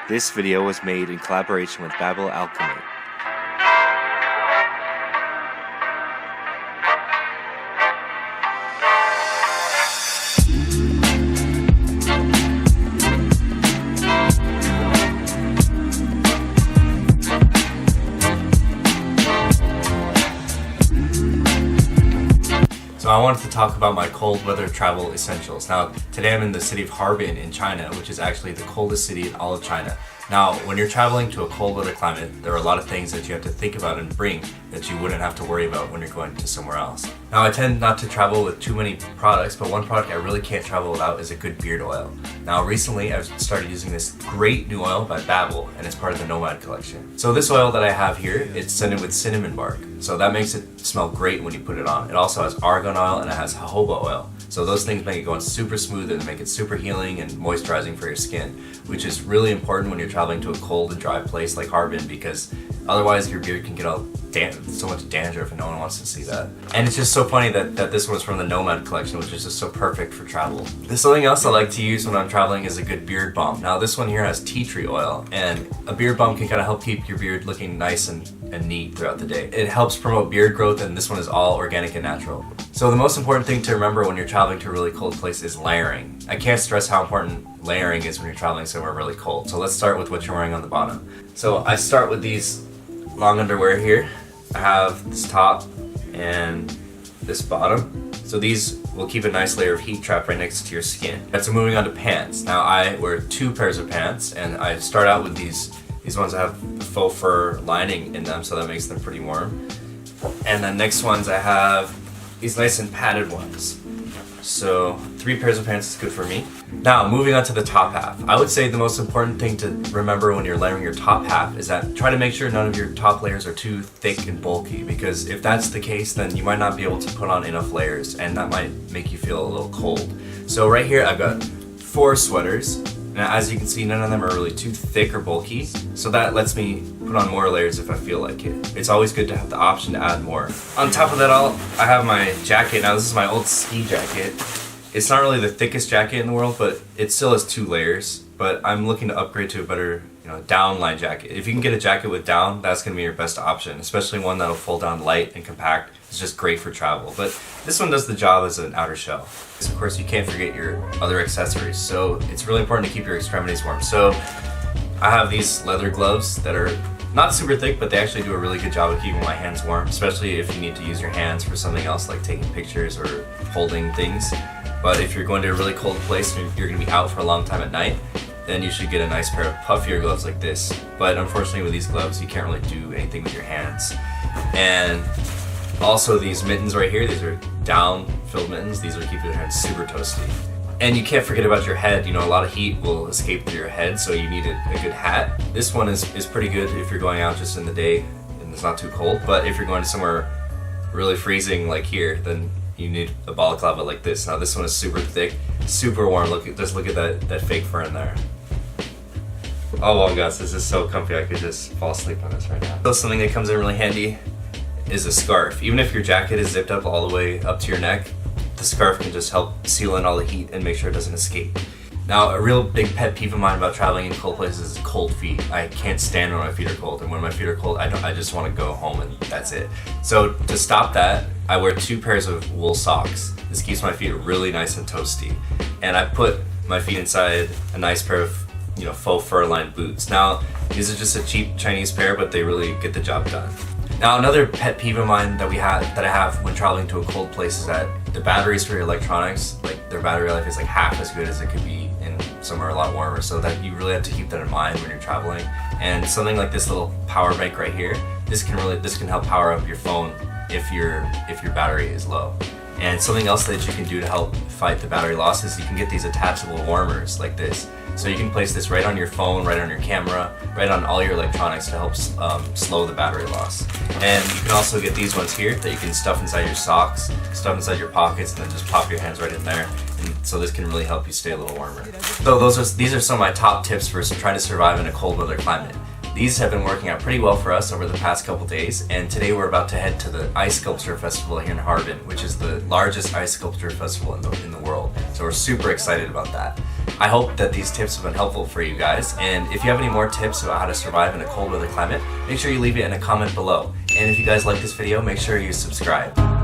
This video was made in collaboration with Babel Alchemy. So I wanted to talk about my cold weather travel essentials. Now, today I'm in the city of Harbin in China, which is actually the coldest city in all of China. Now, when you're traveling to a cold weather climate, there are a lot of things that you have to think about and bring that you wouldn't have to worry about when you're going to somewhere else. Now, I tend not to travel with too many products, but one product I really can't travel without is a good beard oil. Now, recently I've started using this great new oil by Babel, and it's part of the Nomad collection. So this oil that I have here, it's scented with cinnamon bark. So that makes it smell great when you put it on. It also has argan oil and it has jojoba oil. So those things make it go on super smooth and make it super healing and moisturizing for your skin, which is really important when you're traveling to a cold and dry place like Harbin, because otherwise your beard can get all so much dandruff and no one wants to see that. And it's just so funny that this was from the Nomad collection, which is just so perfect for travel. There's something else I like to use when I'm traveling is a good beard balm. Now this one here has tea tree oil, and a beard balm can kind of help keep your beard looking nice and neat throughout the day. It helps promote beard growth, and this one is all organic and natural. So the most important thing to remember when you're traveling to a really cold place is layering. I can't stress how important layering is when you're traveling somewhere really cold. So let's start with what you're wearing on the bottom. So I start with these long underwear here. I have this top and this bottom. So these will keep a nice layer of heat trapped right next to your skin. And so moving on to pants. Now I wear two pairs of pants, and I start out with these ones that have faux fur lining in them, so that makes them pretty warm. And the next ones I have these nice and padded ones. So 3 pairs of pants is good for me. Now moving on to the top half. I would say the most important thing to remember when you're layering your top half is that try to make sure none of your top layers are too thick and bulky, because if that's the case, then you might not be able to put on enough layers, and that might make you feel a little cold. So right here I've got 4 sweaters. Now, as you can see, none of them are really too thick or bulky, so that lets me put on more layers if I feel like it. It's always good to have the option to add more. On top of that all, I have my jacket. Now this is my old ski jacket. It's not really the thickest jacket in the world, but it still has 2 layers. But I'm looking to upgrade to a better, downline jacket. If you can get a jacket with down, that's gonna be your best option, especially one that'll fold down light and compact. It's just great for travel. But this one does the job as an outer shell. Of course, you can't forget your other accessories, so it's really important to keep your extremities warm. So I have these leather gloves that are not super thick, but they actually do a really good job of keeping my hands warm, especially if you need to use your hands for something else like taking pictures or holding things. But if you're going to a really cold place and you're going to be out for a long time at night, then you should get a nice pair of puffier gloves like this. But unfortunately with these gloves, you can't really do anything with your hands. And also these mittens right here, these are down-filled mittens. These will keep your hands super toasty. And you can't forget about your head. A lot of heat will escape through your head, so you need a good hat. This one is pretty good if you're going out just in the day and it's not too cold. But if you're going to somewhere really freezing like here, then you need a balaclava like this. Now this one is super thick, super warm. Just look at that fake fur in there. Oh well guys, this is so comfy, I could just fall asleep on this right now. So something that comes in really handy is a scarf. Even if your jacket is zipped up all the way up to your neck, the scarf can just help seal in all the heat and make sure it doesn't escape. Now, a real big pet peeve of mine about traveling in cold places is cold feet. I can't stand when my feet are cold, and when my feet are cold, I just want to go home and that's it. So to stop that, I wear 2 pairs of wool socks. This keeps my feet really nice and toasty. And I put my feet inside a nice pair of faux fur lined boots. Now, these are just a cheap Chinese pair, but they really get the job done. Now, another pet peeve of mine that I have when traveling to a cold place is that the batteries for your electronics, like their battery life is like half as good as it could be in somewhere a lot warmer, so that you really have to keep that in mind when you're traveling. And something like this little power bank right here, this can help power up your phone if your battery is low. And something else that you can do to help fight the battery loss is you can get these attachable warmers like this. So you can place this right on your phone, right on your camera, right on all your electronics to help slow the battery loss. And you can also get these ones here that you can stuff inside your socks, stuff inside your pockets, and then just pop your hands right in there. And so this can really help you stay a little warmer. So these are some of my top tips for trying to survive in a cold weather climate. These have been working out pretty well for us over the past couple days, and today we're about to head to the Ice Sculpture Festival here in Harbin, which is the largest ice sculpture festival in the world. So we're super excited about that. I hope that these tips have been helpful for you guys, and if you have any more tips about how to survive in a cold weather climate, make sure you leave it in a comment below. And if you guys like this video, make sure you subscribe.